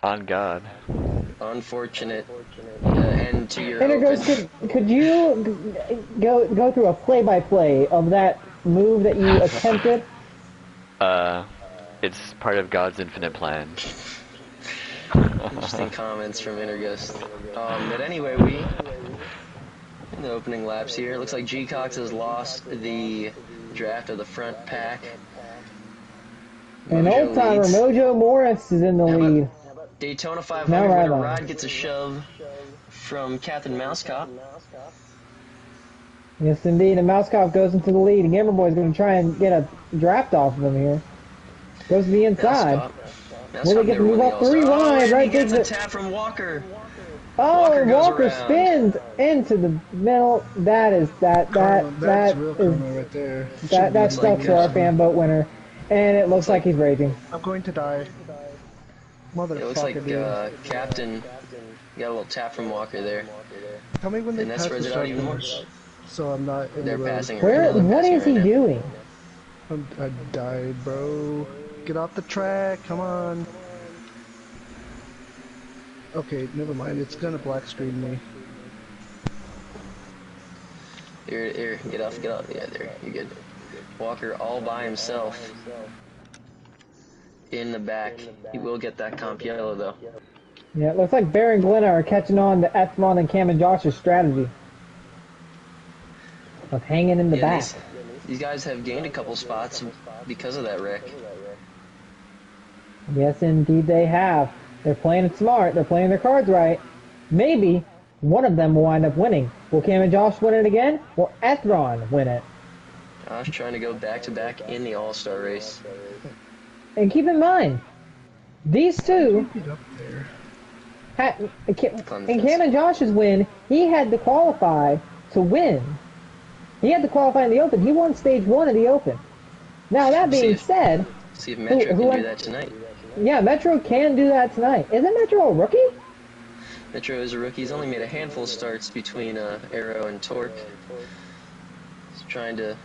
On God. Unfortunate end to your And it open. goes, could you go through a play-by-play of that move that you attempted? It's part of God's infinite plan. Interesting comments from Interghost. But anyway, we in the opening laps here. It looks like G Cox has lost the draft of the front pack. And Mojo old timer leads. Mojo Morris is in the lead. Daytona Now 500 winner Rylan. Rod gets a shove from Captain Mousecop. Yes, indeed. And Mousecop goes into the lead. And Gamerboy's going to try and get a draft off of him here. Goes to the inside. Will he get to move up 3 wide? Right, he gets a tap from Walker. Oh, Walker spins into the middle. That is that's real karma right there. That sucks for our fan vote winner. And it looks like he's raging. I'm going to die. Motherfucker, It looks like dude. Captain got a little tap from Walker there. Tell me when they pass the out even more. so I'm not in They're the road. passing. What is he doing? I died, bro. Get off the track, come on. Okay, never mind. It's gonna black screen me. Here, get off. Yeah, there, you're good. Walker all by himself in the back. He will get that comp yellow though. Yeah, it looks like Bear and Glenna are catching on to Ethron and Cam and Josh's strategy of hanging in the back. These guys have gained a couple spots because of that wreck. Yes, indeed they have. They're playing it smart. They're playing their cards right. Maybe one of them will wind up winning. Will Cam and Josh win it again? Will Ethron win it? Josh trying to go back-to-back in the All-Star race. And keep in mind, these two, in Cam and Josh's win, he had to qualify to win. He had to qualify in the Open. He won stage 1 of the Open. Now, that being said... See if Metro can do that tonight. Yeah, Metro can do that tonight. Isn't Metro a rookie? Metro is a rookie. He's only made a handful of starts between AERO and Torque. He's trying to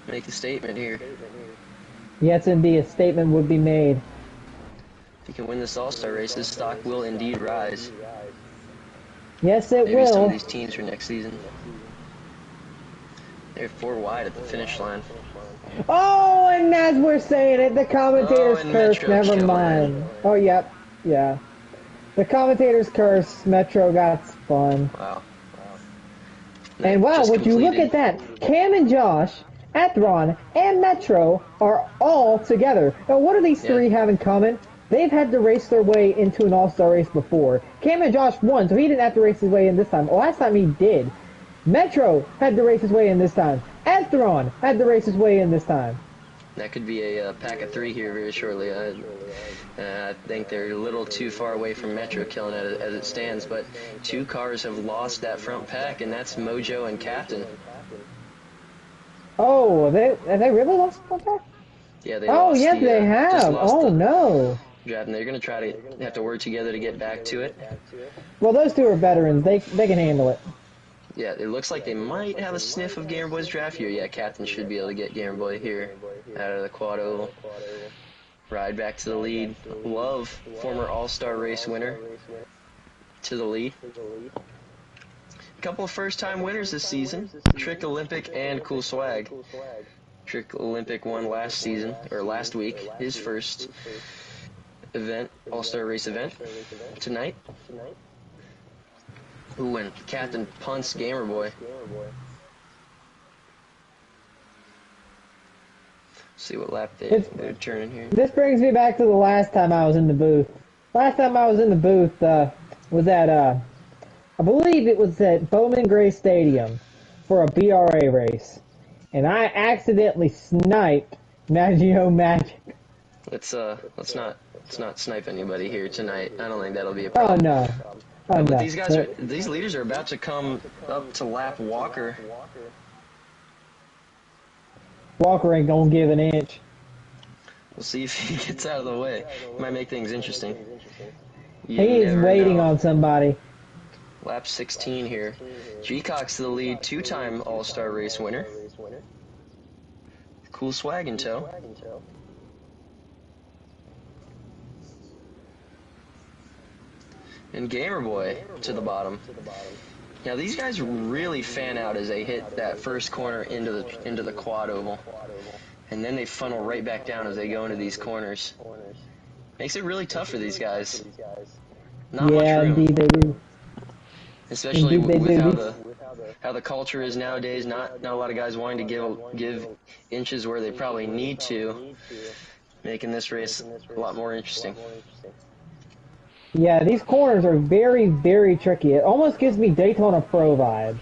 make a statement here. Yes, indeed, a statement would be made. If he can win this All-Star race, his stock will indeed rise. Yes, it Maybe will. some of these teams for next season. They're 4 wide at the finish line. Oh, and as we're saying it, the commentator's curse. Never mind. Oh, yep, yeah. The commentator's curse. Metro got spun. Wow. And wow, would you look at that? Cam and Josh, Ethron, and Metro are all together. Now, what do these three have in common? They've had to race their way into an All-Star race before. Cam and Josh won, so he didn't have to race his way in this time. Last time he did. Metro had to race his way in this time. Ethron had to race his way in this time. That could be a pack of 3 here very shortly. I think they're a little too far away from Metro killing it as it stands, but 2 cars have lost that front pack, and that's Mojo and Captain. Oh, have they really lost the front pack? Yeah, they Oh, lost yes, they have. Oh, no. Draft, and they're going to try to have to work together to get back to it. Well, those two are veterans. They can handle it. Yeah, it looks like they might have a sniff of Gamer Boy's draft here. Yeah, Captain should be able to get Gamer Boy here out of the quad oval. Ride back to the lead. Love, former All-Star race winner, to the lead. A couple of first-time winners this season. Trick Olympic and Cool Swag. Trick Olympic won last week, his first event, All-Star race event, tonight. Ooh, and Captain punts Gamer Boy. See what lap they're turning here. This brings me back to the last time I was in the booth. Last time I was in the booth was at, I believe it was at Bowman Gray Stadium for a BRA race. And I accidentally sniped Maggio Magic. Let's not snipe anybody here tonight. I don't think that'll be a problem. Oh, no. Oh, but no. these leaders are about to come up to lap Walker. Walker ain't gonna give an inch. We'll see if he gets out of the way. Might make things interesting. He is waiting on somebody. Lap 16 here. G-Cox to the lead, 2-time All-Star race winner. Cool Swag in tow. and Gamer Boy to the bottom. Now these guys really fan out as they hit that first corner into the quad oval, and then they funnel right back down as they go into these corners. Makes it really tough for these guys. Not much room. Indeed they do. Especially Indeed they with do. how the culture is nowadays. Not a lot of guys wanting to give inches where they probably need to, making this race a lot more interesting. Yeah, these corners are very, very tricky. It almost gives me Daytona Pro vibes.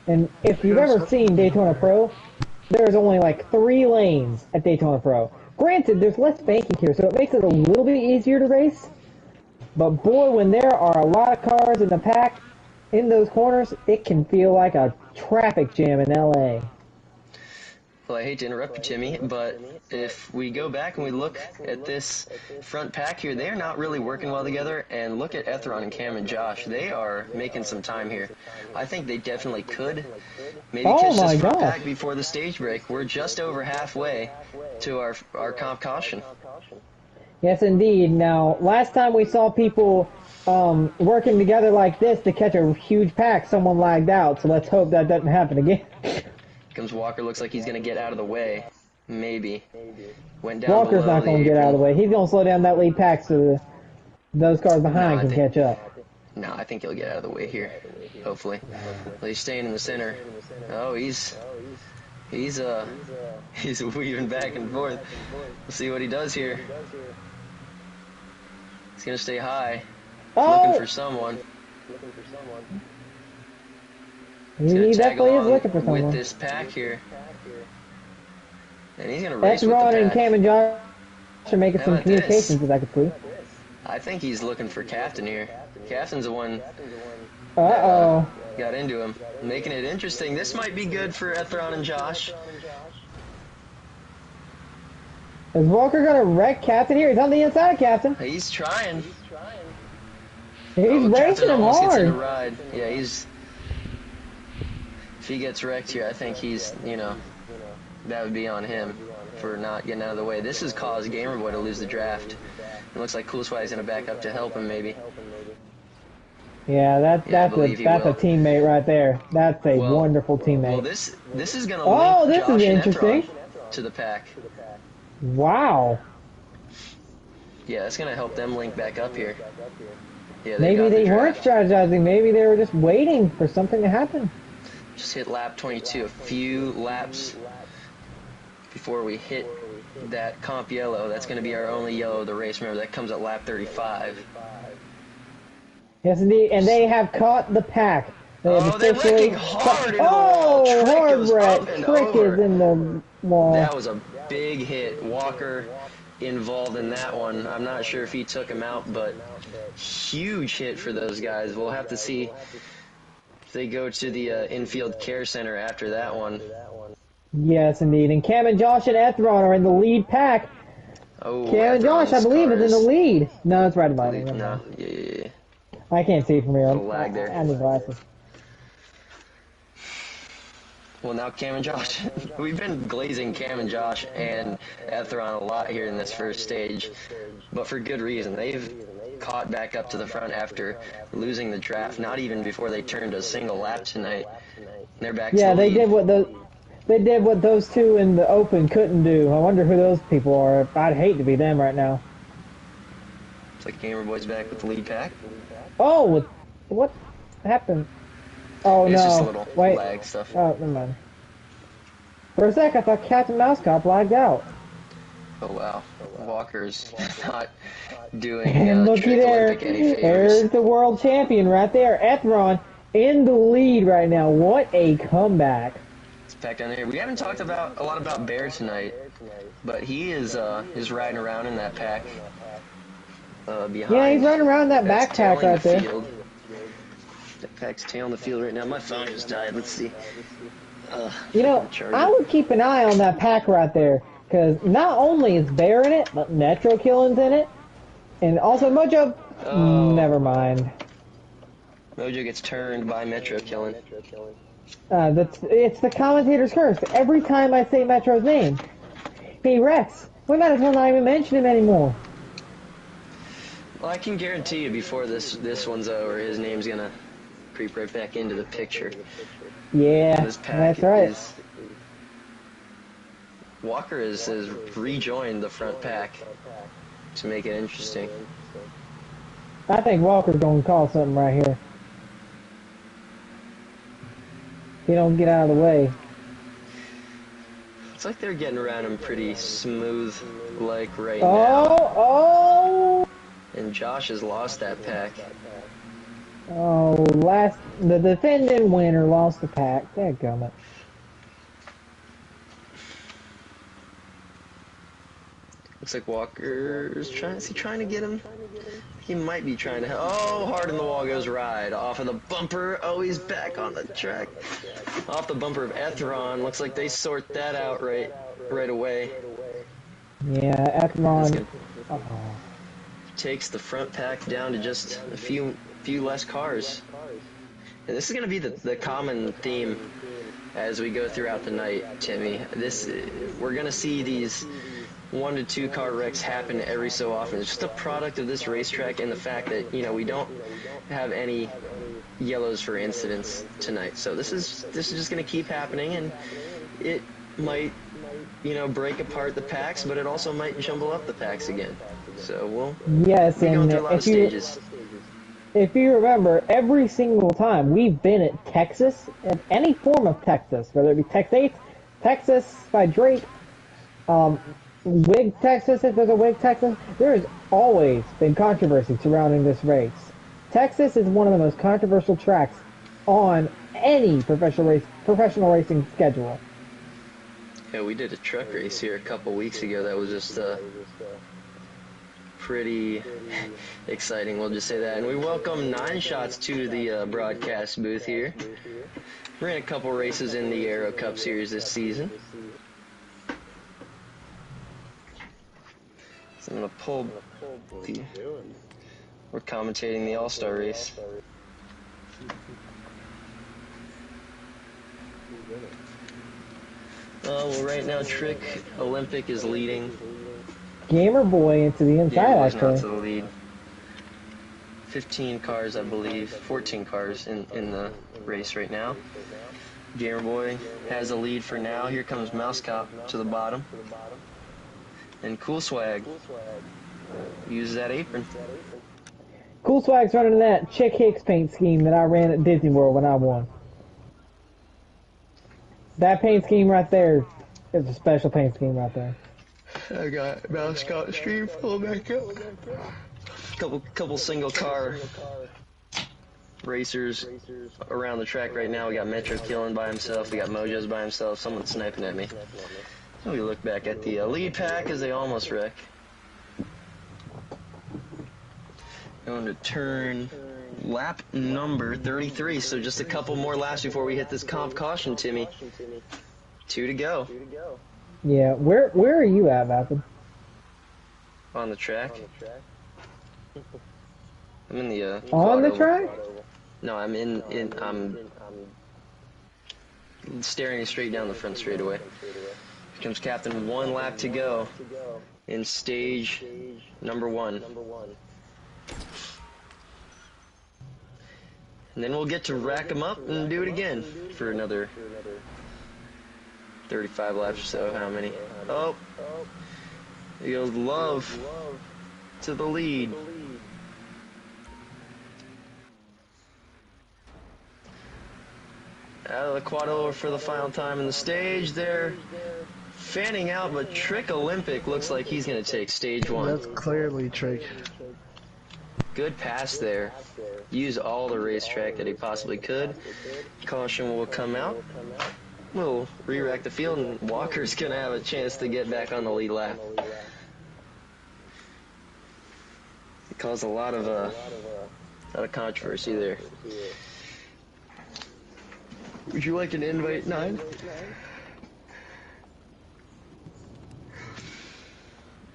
And if you've ever seen Daytona Pro, there's only like 3 lanes at Daytona Pro. Granted, there's less banking here, so it makes it a little bit easier to race. But boy, when there are a lot of cars in the pack in those corners, it can feel like a traffic jam in LA. Well, I hate to interrupt you, Timmy, but if we go back and we look at this front pack here, they're not really working well together. And look at Ethron and Cam and Josh. They are making some time here. I think they definitely could maybe catch this front pack before the stage break. We're just over halfway to our comp caution. Yes, indeed. Now, last time we saw people working together like this to catch a huge pack, someone lagged out. So let's hope that doesn't happen again. Comes Walker, looks like he's going to get out of the way. Maybe. Went down Walker's not going to get out of the way. He's going to slow down that lead pack so those cars behind can catch up. No, I think he'll get out of the way here. Hopefully. Well, he's staying in the center. Oh, he's weaving back and forth. We'll see what he does here. He's going to stay high. Looking for someone. He definitely is looking for someone. With this pack here. And he's going to race with the Ron pack. and Cam and Josh are making some communications that I could see. I think he's looking for Captain here. Captain's the one Uh-oh. Got into him. Making it interesting. This might be good for Ethron and Josh. Is Walker going to wreck Captain here? He's on the inside of Captain. He's trying. He's racing him hard. Ride. Yeah, he's... If he gets wrecked here, I think he's, that would be on him for not getting out of the way. This has caused Gamer Boy to lose the draft. It looks like Cool Swag's going to back up to help him, maybe. Yeah, that's a teammate right there. That's a wonderful teammate. Well, this is going to link Josh and Ethron to the pack. Wow. Yeah, that's going to help them link back up here. Yeah, maybe they weren't strategizing. Maybe they were just waiting for something to happen. Just hit lap 22, a few laps before we hit that comp yellow. That's going to be our only yellow of the race. Remember, that comes at lap 35. Yes, indeed, and they have caught the pack. They have they're wrecking hard into the wall. Hard wreck. Trick is in the wall. That was a big hit. Walker involved in that one. I'm not sure if he took him out, but huge hit for those guys. We'll have to see if they go to the infield care center after that one. Yes, indeed. And Cam and Josh and Ethron are in the lead pack. Oh, Cam and Josh, I believe, is in the lead. No, it's right about me. No, yeah. I can't see from here. Lag there. I need glasses. Well, now Cam and Josh. We've been glazing Cam and Josh and Ethron a lot here in this first stage, but for good reason. They've caught back up to the front after losing the draft, not even before they turned a single lap tonight. They're back to the lead. They did what those two in the open couldn't do. I wonder who those people are. I'd hate to be them right now. Looks like Gamer Boy's back with the lead pack. Oh, what happened? Oh, it's no. Just a little Wait. lag stuff. Oh, never mind. For a sec, I thought Captain Mouse Cop lagged out. Oh, wow. Walker's not doing And looky there. Olympic any favors. There's the world champion right there. Ethron in the lead right now. What a comeback. It's packed down there. We haven't talked a lot about Bear tonight, but he is riding around in that pack. Behind. Yeah, he's running around that backpack right there. That pack's tailing the field right now. My phone just died. Let's see. I would keep an eye on that pack right there, because not only is Bear in it, but Metro Killing's in it, and also Mojo. Never mind. Mojo gets turned by Metro Killing. It's the commentator's curse. Every time I say Metro's name, he wrecks. We might as well not even mention him anymore. Well, I can guarantee you before this one's over, his name's gonna creep right back into the picture. Yeah, This pack that's right. is... Walker has rejoined the front pack to make it interesting. I think Walker's gonna call something right here. He don't get out of the way. It's like they're getting around him pretty smooth, like right now. Oh! And Josh has lost that pack. Oh, the defending winner lost the pack. Dadgummit. Looks like Walker's trying. Is he trying to get him? He might be trying to. Oh, hard in the wall goes Ride. Off of the bumper. Oh, he's back on the track. Off the bumper of Ethron. Looks like they sort that out right away. Yeah, Ethron takes the front pack down to just a few less cars. And this is going to be the common theme as we go throughout the night, Timmy. We're going to see these 1 to 2 car wrecks happen every so often. It's just a product of this racetrack and the fact that, you know, we don't have any yellows for incidents tonight. So this is just going to keep happening, and it might, you know, break apart the packs, but it also might jumble up the packs again. So we'll be going through a lot of stages. If you remember, every single time we've been at Texas, at any form of Texas, whether it be TexACE, Texas by Drake, Wig Texas, if there's a Wig Texas, there has always been controversy surrounding this race. Texas is one of the most controversial tracks on any professional racing schedule. Yeah, we did a truck race here a couple weeks ago that was just pretty exciting, we'll just say that. And we welcome 9 Shots to the broadcast booth here. Ran a couple races in the AERO Cup Series this season. So I'm going to pull we're commentating the All-Star race. Well, right now Trick Olympic is leading. Gamer Boy into the inside, Not actually. to the lead. 15 cars, I believe. 14 cars in the race right now. Gamer Boy has a lead for now. Here comes Mouse Cop to the bottom. And Cool Swag uses that apron. Cool Swag's running that Chick Hicks paint scheme that I ran at Disney World when I won. That paint scheme right there is a special paint scheme right there. I got Mouse Cop Street full back up. Couple single car racers around the track right now. We got Metro killing by himself. We got Mojo's by himself. Someone's sniping at me. So we look back at the lead pack as they almost wreck. Going to turn lap number 33. So just a couple more laps before we hit this comp caution, Timmy. 2 to go. Yeah, where are you at, Vapid? On the track. I'm in the on the track? No, I'm I'm staring straight down the front straightaway. Here comes Captain, 1 lap to go in stage number 1. And then we'll get to rack them up and do it again for another 35 laps or so. How many? Oh, here goes Love to the lead. Out of the quad over for the final time in the stage. They're fanning out, but Trick Olympic looks like he's going to take stage 1. That's clearly Trick. Good pass there. Use all the racetrack that he possibly could. Caution will come out. We'll re-rack the field, and Walker's going to have a chance to get back on the lead lap. It caused a lot of controversy there. Would you like an invite, 9?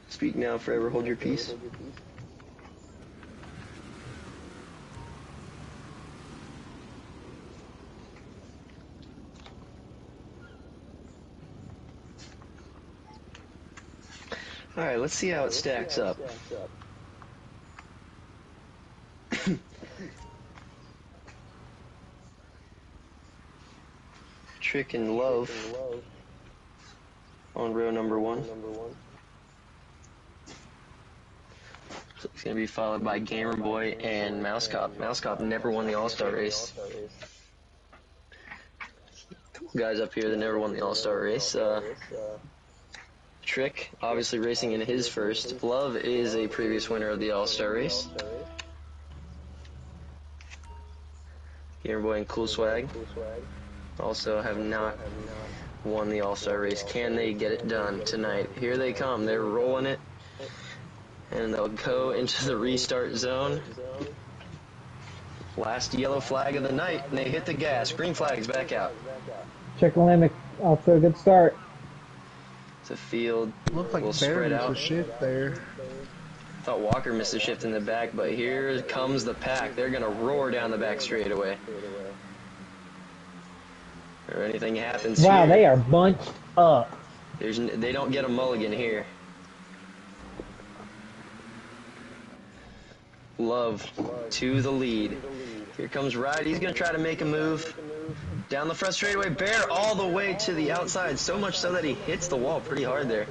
Speak now, forever hold your peace. Alright, let's see how it stacks up. Trick and Love on row number 1. So it's going to be followed by Gamer Boy and Mouse Cop. Mouse Cop never won the All-Star race. Couple guys up here that never won the All-Star race. Trick, obviously racing in his first. Love is a previous winner of the All-Star race. Gamer Boy and Cool Swag also have not won the All-Star race. Can they get it done tonight? Here they come. They're rolling it. And they'll go into the restart zone. Last yellow flag of the night, and they hit the gas. Green flag's back out. Check Lamick off to a good start. The field Looked like will spread out. a shift there. Thought Walker missed a shift in the back, but here comes the pack. They're gonna roar down the back straightaway. Or anything happens wow, here. they are bunched up. They don't get a mulligan here. Love to the lead. Here comes Ride. He's going to try to make a move. Down the front straightaway. Bear all the way to the outside. So much so that he hits the wall pretty hard there.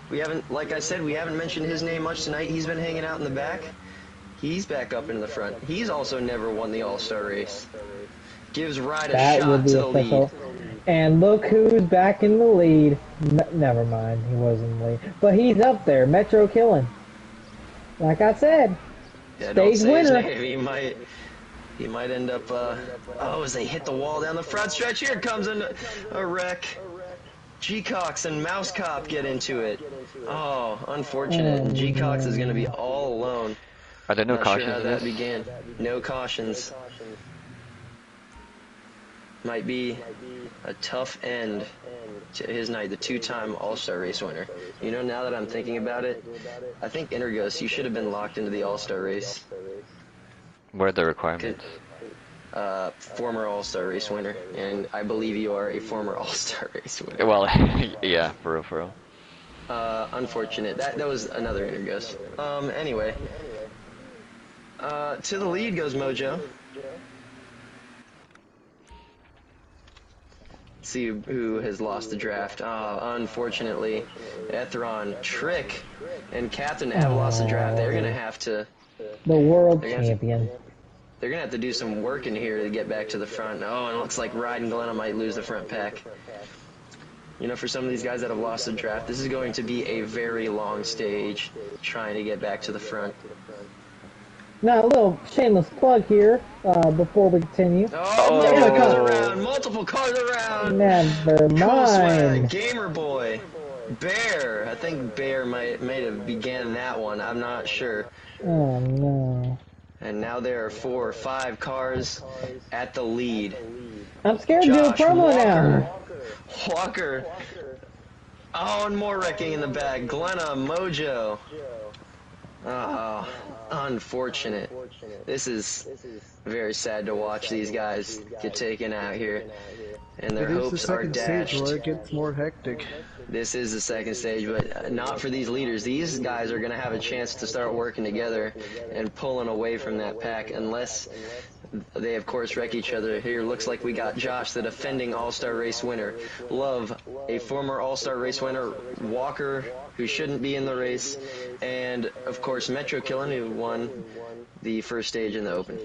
We haven't, like I said, we haven't mentioned his name much tonight. He's been hanging out in the back. He's back up into the front. He's also never won the All-Star race. Gives Ride a shot to the lead. And look who's back in the lead. Never mind, he wasn't in the lead. But he's up there, Metro killing. Like I said, yeah, stage winner. He might end up, oh, as they hit the wall down the front stretch, here comes a wreck. G-Cox and Mouse Cop get into it. Oh, unfortunate. G-Cox is going to be all alone. Are there no Not cautions sure how in that this? began. No cautions. Might be a tough end to his night, the 2-time All-Star race winner. You know, now that I'm thinking about it, I think Intergos, you should have been locked into the All-Star race. What are the requirements? Former All-Star race winner, and I believe you are a former All-Star race winner. Well, yeah, for real, for real. Unfortunate. That was another Intergos. Anyway. To the lead goes Mojo. See who has lost the draft. Unfortunately, Ethron, Trick, and Captain have lost the draft. They're gonna have to. The world champion. They're gonna have to do some work in here to get back to the front. Oh, and it looks like Ride and Glenna might lose the front pack. You know, for some of these guys that have lost the draft, this is going to be a very long stage trying to get back to the front. Now, a little shameless plug here before we continue. Oh, multiple cars around! Multiple cars around! Never Cool Swag, mind. Gamer Boy, Bear. I think Bear might have began that one. I'm not sure. Oh, no. And now there are 4 or 5 cars at the lead. I'm scared to do a Josh, promo now. Walker. Oh, and more wrecking in the back. Glenna, Mojo. Oh, unfortunate. This is very sad to watch these guys get taken out here. And their hopes are dashed. Stage where it gets more hectic. This is the second stage, but not for these leaders. These guys are going to have a chance to start working together and pulling away from that pack unless they, of course, wreck each other. Here looks like we got Josh, the defending All-Star race winner. Love, a former All-Star race winner. Walker, who shouldn't be in the race. And, of course, Metro Killin, who won the first stage in the Open.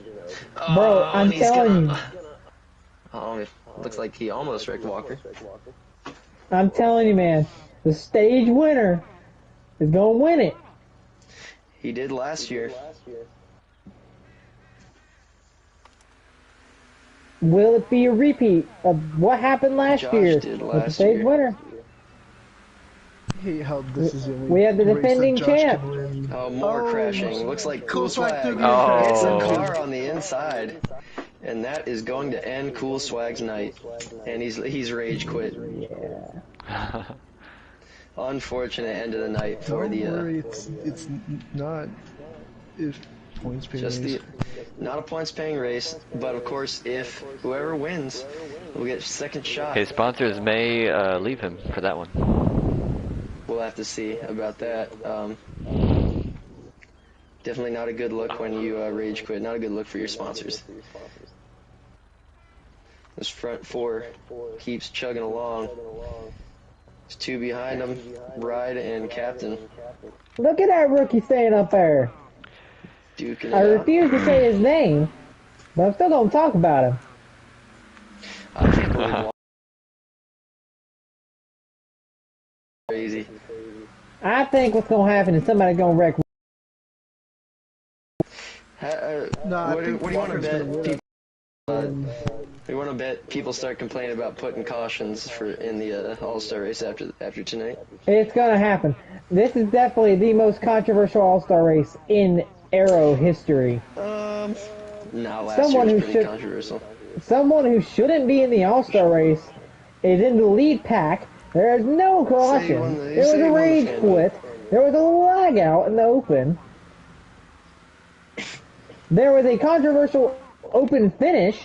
Bro, I'm telling you. Oh, looks like he almost wrecked Walker. I'm telling you, man. The stage winner is going to win it. He did last year. Will it be a repeat of what happened last Josh year did with the last stage year. winner? I hate how this is the only We have the race that defending Josh champ. can win. Oh, more crashing. Looks like Cool Cool Swag Swag took hits Oh. a car on the inside. And that is going to end Cool Swag's night. And he's rage quit. Yeah. Unfortunate end of the night for Don't the worry, it's not if points pay just race. the not a points paying race, but of course if whoever wins will get second shot. His sponsors may leave him for that one. We'll have to see about that. Definitely not a good look when you rage quit. Not a good look for your sponsors. This front four keeps chugging along. There's two behind him, Ride and Captain. Look at that rookie staying up there. Duking it I out. refuse to say his name, but I'm still gonna talk about him. I can't believe crazy. I think what's gonna happen is somebody's gonna wreck. What do you want to Walker's bet? gonna win. People, you want to bet people start complaining about putting cautions in the All-Star race after tonight? It's gonna happen. This is definitely the most controversial All-Star race in AERO history. No, last Someone year who was pretty should- controversial. Someone who shouldn't be in the All-Star race is in the lead pack. There is no caution. won the- There was say he a won the rage fan quit. There was a lag out in the open. There was a controversial open finish.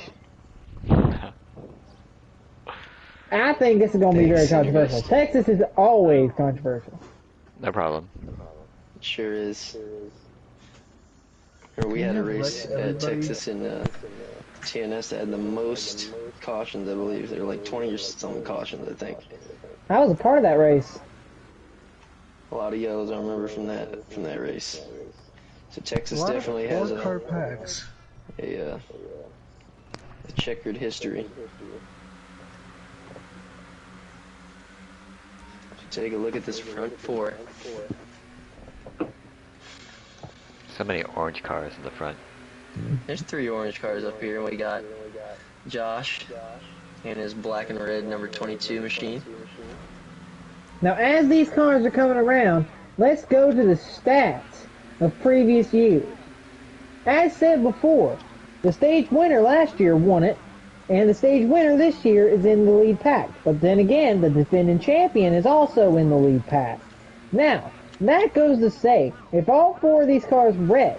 I think this is going to be very Thanks, controversial. Invest. Texas is always controversial. No problem. It sure is. Or we had a race at Texas in TNS that had the most cautions, I believe. There were like 20 or something cautions, I think. I was a part of that race. A lot of yellows I remember from that race. So A Texas lot definitely of has four-car packs. a checkered history. Take a look at this front four. So many orange cars in the front. There's 3 orange cars up here. We got Josh and his black and red number 22 machine. Now, as these cars are coming around, let's go to the stats of previous years. As said before, the stage winner last year won it, and the stage winner this year is in the lead pack. But then again, the defending champion is also in the lead pack. Now, that goes to say, if all 4 of these cars wreck,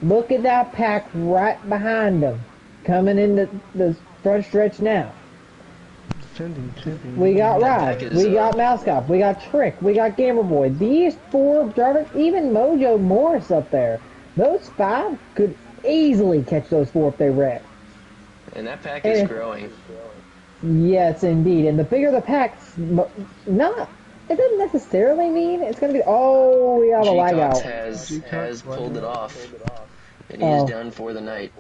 look at that pack right behind them, coming into the front stretch now. Defending champion. We got That Ride, pack is, we got Mousecop, we got Trick, we got Gamerboy. These 4 drivers, even Mojo Morris up there, those 5 could easily catch those 4 if they wreck. And that pack is And- growing. Yes, indeed. And the bigger the packs, it doesn't necessarily mean it's going to be, oh, we have a lag G-Cox out. has pulled it off. And he Oh. is done for the night.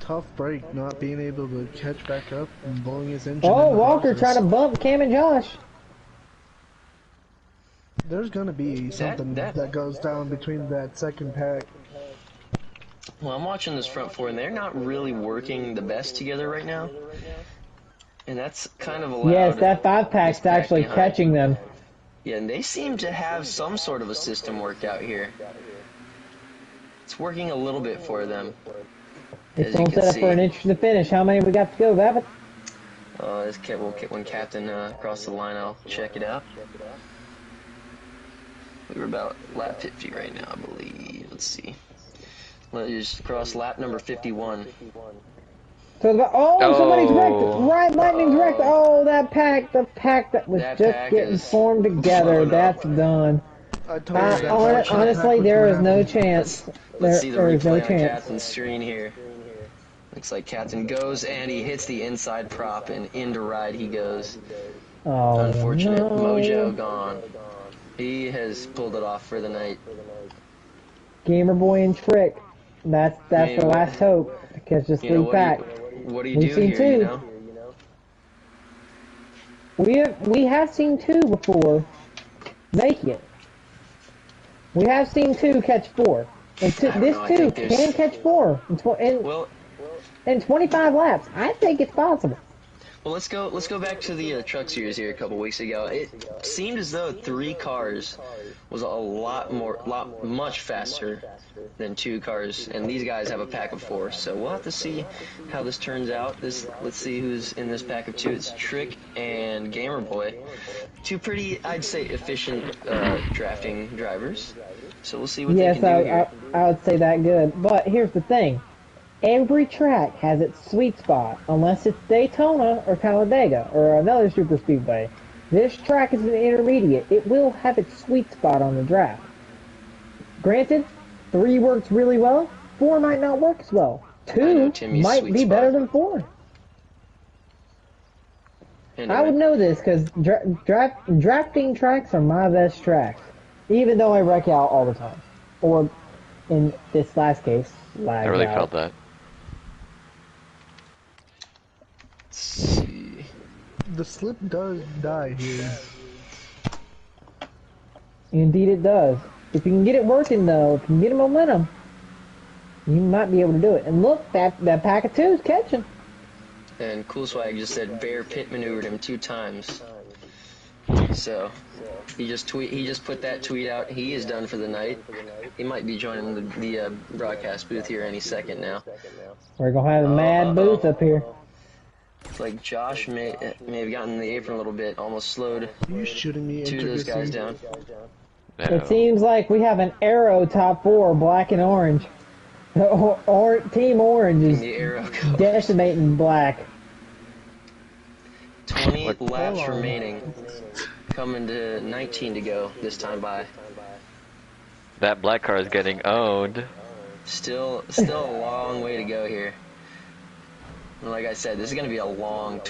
Tough break, not being able to catch back up and blowing his engine. Oh, in the Walker process. trying to bump Cam and Josh. There's gonna be something that goes down between that second pack. Well, I'm watching this front four, and they're not really working the best together right now. And that's kind of allowed. Yes, that 5-pack's this pack actually behind. catching them. Yeah, and they seem to have some sort of a system worked out here. It's working a little bit for them. It's As you going can to set up for an see. interesting finish. How many we got to go, Babbitt? When Captain crossed the line, I'll check it out. We're about lap 50 right now, I believe. Let's see. Let's just cross lap number 51. So it's about, somebody's wrecked. Right, lightning's wrecked. Oh, the pack that was That just pack getting is formed together, blown up. that's done. I told you that Honestly, there is no chance. Let's see the There is no replay on chance. Captain's screen here. Looks like Captain goes and he hits the inside prop and into Ride he goes. Oh, Unfortunate. no. Mojo gone. He has pulled it off for the night. Gamer Boy and Trick. That's Man, the last hope. Because just You know, lead back. what do you We've do seen here, two. you know? We have seen 2 before make it. We have seen 2 catch 4. And don't this know, I 2 think there's- can catch 4 Well, in 25 laps. I think it's possible. let's go back to the truck series here a couple weeks ago. It seemed as though 3 cars was much faster than 2 cars, and these guys have a pack of 4. So we'll have to see how this turns out. Let's see who's in this pack of 2. It's Trick and Gamer Boy, 2 pretty, I'd say, efficient drafting drivers. So we'll see what Yes, they can do here. I would say that good. But here's the thing. Every track has its sweet spot, unless it's Daytona or Talladega or another super speedway. This track is an intermediate. It will have its sweet spot on the draft. Granted, 3 works really well, 4 might not work as well. 2 might be better than 4. Anyway. I would know this because drafting tracks are my best tracks, even though I wreck out all the time. Or, in this last case, lag I really out. felt that. Let's see. The slip does die here. Indeed it does. If you can get it working though, if you can get a momentum, you might be able to do it. And look, that pack of 2 is catching. And Cool Swag just said Bear pit maneuvered him 2 times. So he just put that tweet out. He is done for the night. He might be joining the broadcast booth here any second now. We're gonna have a mad booth up here. It's like Josh may have gotten the apron a little bit, almost slowed You shooting me 2 of those guys down. No. It seems like we have an AERO top 4, black and orange. Team Orange is The AERO goes. decimating black. 20 laps remaining. Coming to 19 to go this time by. That black car is getting owned. Still a long way to go here. And like I said, this is going to be a long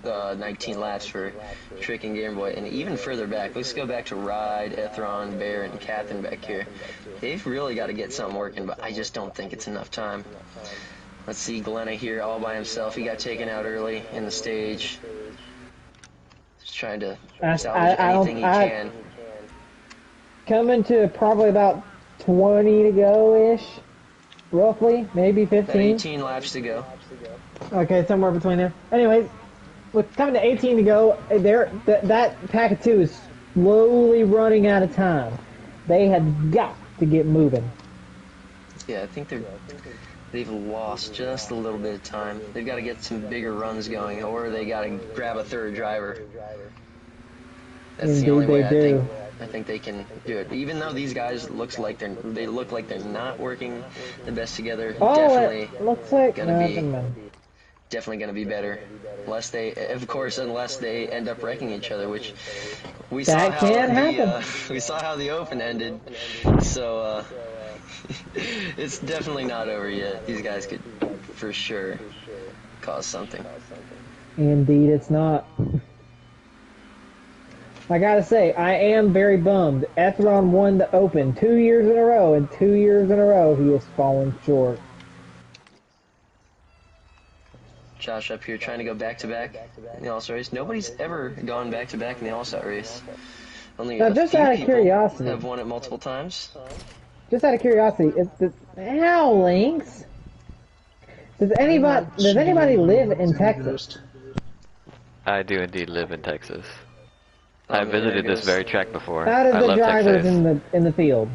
19 laps for Trick and Game Boy. And even further back, let's go back to Ride, Ethron, Bear, and Catherine back here. They've really got to get something working, but I just don't think it's enough time. Let's see Glenna here all by himself. He got taken out early in the stage. Just trying to salvage anything he can. Coming to probably about 20 to go-ish, roughly, maybe 15. 18 laps to go. Okay, somewhere between there. Anyways, with coming to 18 to go, that pack of 2 is slowly running out of time. They have got to get moving. Yeah, I think they've lost just a little bit of time. They've got to get some bigger runs going, or they got to grab a 3rd driver. That's the only way I think they can do it. Even though these guys look like they're not working the best together. Definitely it looks like definitely gonna be better. Unless they end up wrecking each other, which we saw how the Open ended. So it's definitely not over yet. These guys could for sure cause something. Indeed, it's not. I gotta say, I am very bummed. Ethron won the Open 2 years in a row, and 2 years in a row he has fallen short. Josh up here trying to go back-to-back in the All-Star race. Nobody's ever gone back-to-back in the All-Star race. Only now, just out of curiosity, have won it multiple times. Just out of curiosity, how Lynx? Does anybody live in Texas? I do indeed live in Texas. I visited this very track before. How does the drivers in the field?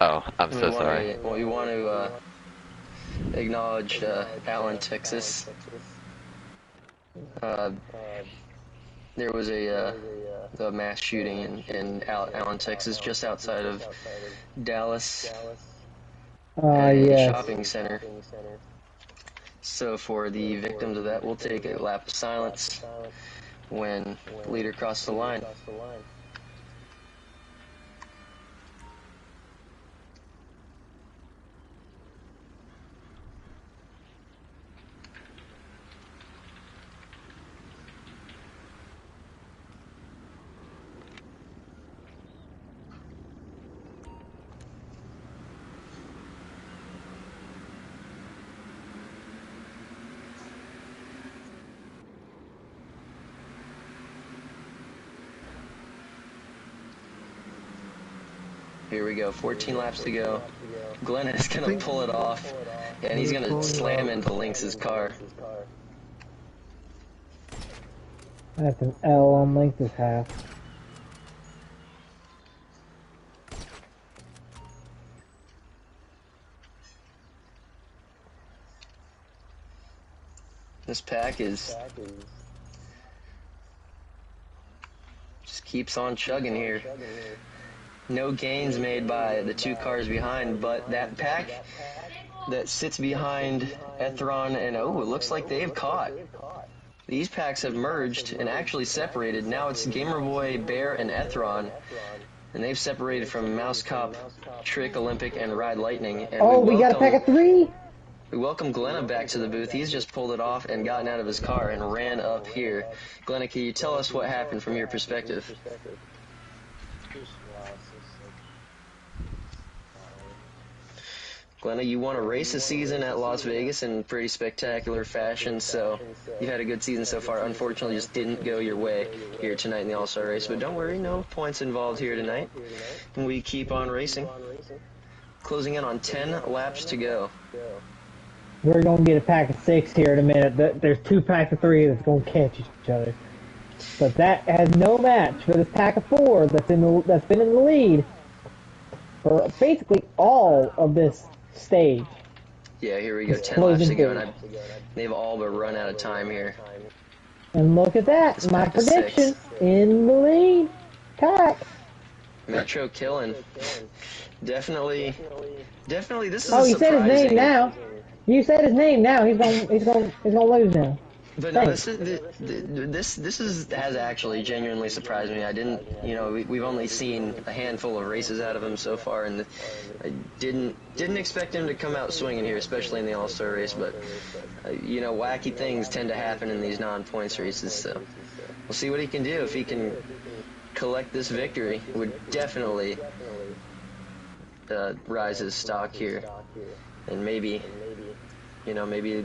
Oh, I'm so sorry. We want to acknowledge Allen, Texas. There was a mass shooting in Allen, Texas, just outside of Dallas, Yes. shopping center. So for the victims of that, we'll take a lap of silence when the leader crosses the line. Here we go, 14 laps to go. Glenn is going to pull it off, and he's going to slam into Lynx's car. That's an L on Lynx's half. This pack just keeps on chugging here. No gains made by the 2 cars behind, but that pack that sits behind Ethron and it looks like they've caught. These packs have merged and actually separated. Now it's Gamer Boy, Bear, and Ethron. And they've separated from Mouse Cop, Trick, Olympic, and Ride Lightning. And we got a pack of 3? We welcome Glenna back to the booth. He's just pulled it off and gotten out of his car and ran up here. Glenna, can you tell us what happened from your perspective? Glenna, you won a race this season at Las Vegas in pretty spectacular fashion, so you've had a good season so far. Unfortunately, just didn't go your way here tonight in the All-Star race, but don't worry, no points involved here tonight. We keep on racing. Closing in on 10 laps to go. We're going to get a pack of 6 here in a minute. There's 2 packs of 3 that's going to catch each other. But that has no match for this pack of 4 that's been in the lead for basically all of this stage. Yeah, here we go, 10 laps to go, and they've all but run out of time here. And look at that, my prediction in the lead. Pack. Metro killing. Definitely, this is Oh, you said his name now. You said his name now. He's gonna lose now. But no, this has actually genuinely surprised me. I didn't, we've only seen a handful of races out of him so far, and I didn't expect him to come out swinging here, especially in the All-Star race. But wacky things tend to happen in these non-points races, so we'll see what he can do. If he can collect this victory, it would definitely rise his stock here, and maybe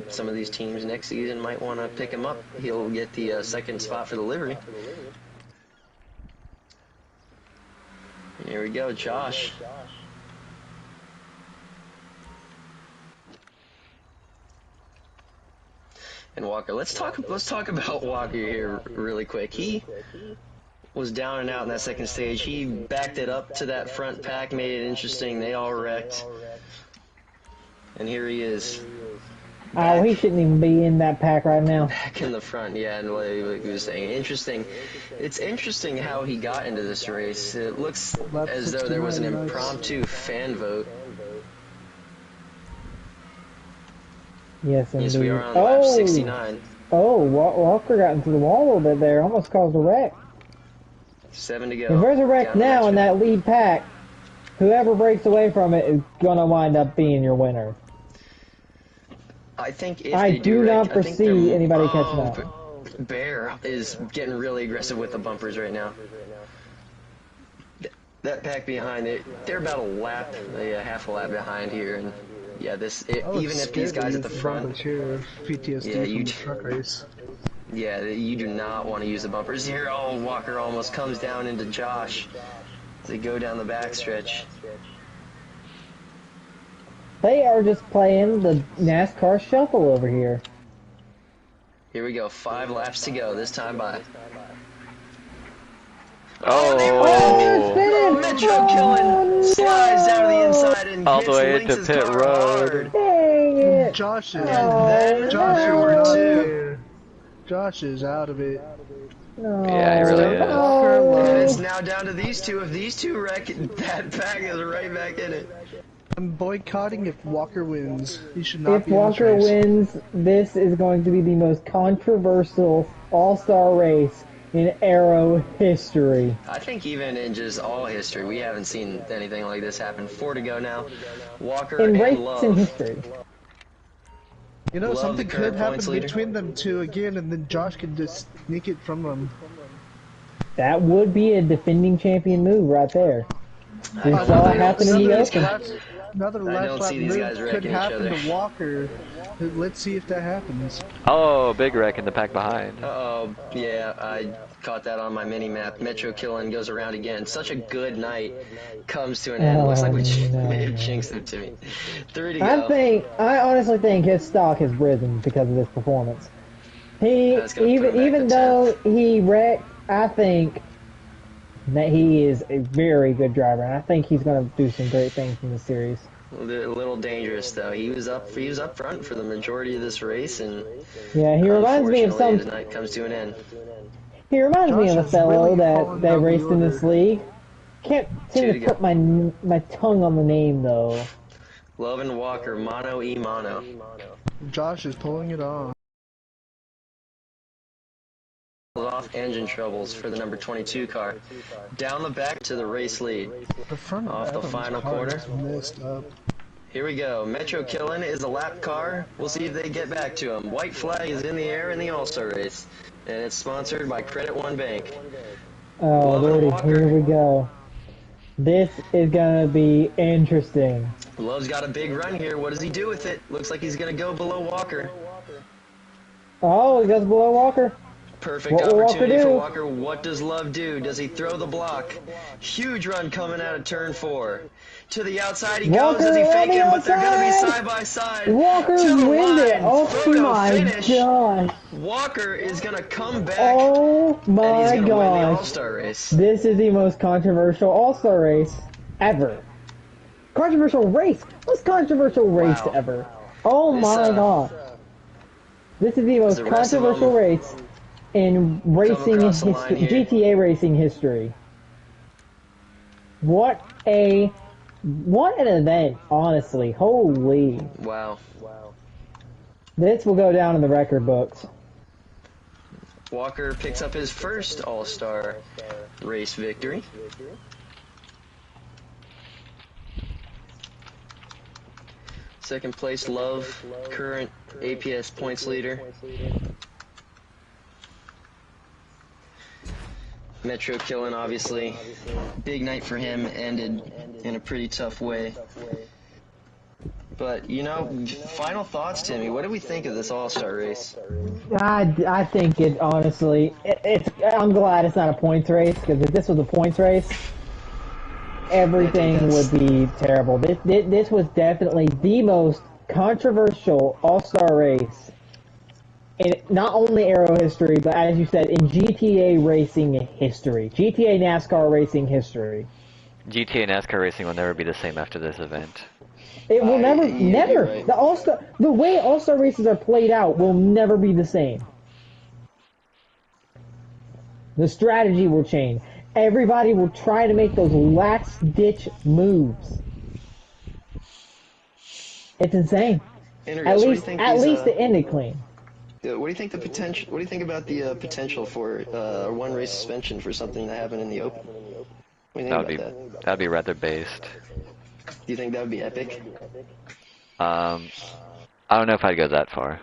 some of these teams next season might want to pick him up. He'll get the second spot for the livery. Here we go, Josh. And Walker. Let's talk about Walker here really quick. He was down and out in that second stage. He backed it up to that front pack, made it interesting. They all wrecked. And here he is. Oh, he shouldn't even be in that pack right now. Back in the front, yeah, and like he was saying, interesting. It's interesting how he got into this race. It looks as though there was an impromptu fan vote. Yes, indeed. Yes, we are on lap 69. Oh, Walker got into the wall a little bit there. Almost caused a wreck. 7 to go. If there's a wreck now in that lead pack, whoever breaks away from it is going to wind up being your winner. I think if I they do wreck, not foresee anybody catching up. Bear is getting really aggressive with the bumpers right now. That pack behind it, they're about half a lap behind here, and yeah, even if these guys at the front, PTSD from the truck race. Yeah, you do not want to use the bumpers here. Oh, Walker almost comes down into Josh as they go down the backstretch. They are just playing the NASCAR shuffle over here. Here we go, 5 laps to go, this time by. Oh, Metro killing, slides down to the inside and all the way into pit road. Dang it. Josh is Josh is out of it. No. Yeah, he really is. And it's now down to these two. If these two wreck, that pack is right back in it. I'm boycotting if Walker wins. He should not If be in this Walker race. wins, this is going to be the most controversial All-Star race in AERO history. I think even in just all history, we haven't seen anything like this happen. 4 to go now. Walker In and racing Love. history. You know, Love something the current could happen points leader. between them two again, and then Josh could just sneak it from them. That would be a defending champion move right there. We saw it happen in the Open. Another I don't lap see these guys move could wrecking each happen other. to Walker. Let's see if that happens. Oh, big wreck in the pack behind. Uh-oh, yeah, I caught that on my mini-map. Metro killing goes around again. Such a good night comes to an end. Looks like we may have jinxed it to me. 3 to go. I honestly think his stock has risen because of this performance. Even though he wrecked, I think that he is a very good driver, and I think he's going to do some great things in the series. A little dangerous though. He was up front for the majority of this race, and yeah, he reminds me of unfortunately, his night comes to an end. He reminds me of a fellow that raced in this league. Can't seem to put my tongue on the name though. Love and Walker, mono e mono. Josh is pulling it on. off, engine troubles for the number 22 car. Down the back to the race lead. The front of Off the Adam's final car corner. is messed up. Here we go. Metro Killin is a lap car. We'll see if they get back to him. White flag is in the air in the All-Star race. And it's sponsored by Credit One Bank. Oh, Love and Lordy, Walker. here we go. This is gonna be interesting. Love's got a big run here. What does he do with it? Looks like he's going to go below Walker. Oh, he goes below Walker. Perfect What will Walker opportunity for do? Walker. What does Love do? Does he throw the block? Huge run coming out of turn 4. To the outside he Walker goes. Does he on fake the him? But they're going to be outside. side by side. Walker to the wins it. line. Oh Photo my finish. gosh. Walker is going to come back. Oh and he's my going to win the gosh. All-Star race. This is the most controversial All-Star race ever. Controversial race. Most controversial race Wow. ever. Oh This, my god. This is the most the rest of controversial them race in racing across the line history, here. GTA racing history. What an event, honestly. Holy. Wow. This will go down in the record books. Walker picks up his first All-Star race victory. Second place, Love, current APS points leader. Metro Killin, obviously. Big night for him, ended in a pretty tough way. But, you know, final thoughts, Timmy. What do we think of this All-Star race? I think it, honestly, I'm glad it's not a points race, because if this was a points race, everything would be terrible. This was definitely the most controversial All-Star race in not only AERO history, but as you said, in GTA racing history. GTA NASCAR racing history. GTA NASCAR racing will never be the same after this event. It will never. Right. The way All-Star races are played out will never be the same. The strategy will change. Everybody will try to make those last-ditch moves. It's insane. At least it ended clean. What do you think the potential? What do you think about the potential for one race suspension for something that happened in the open? What do you think about that? That'd be rather based. Do you think that would be epic? I don't know if I'd go that far.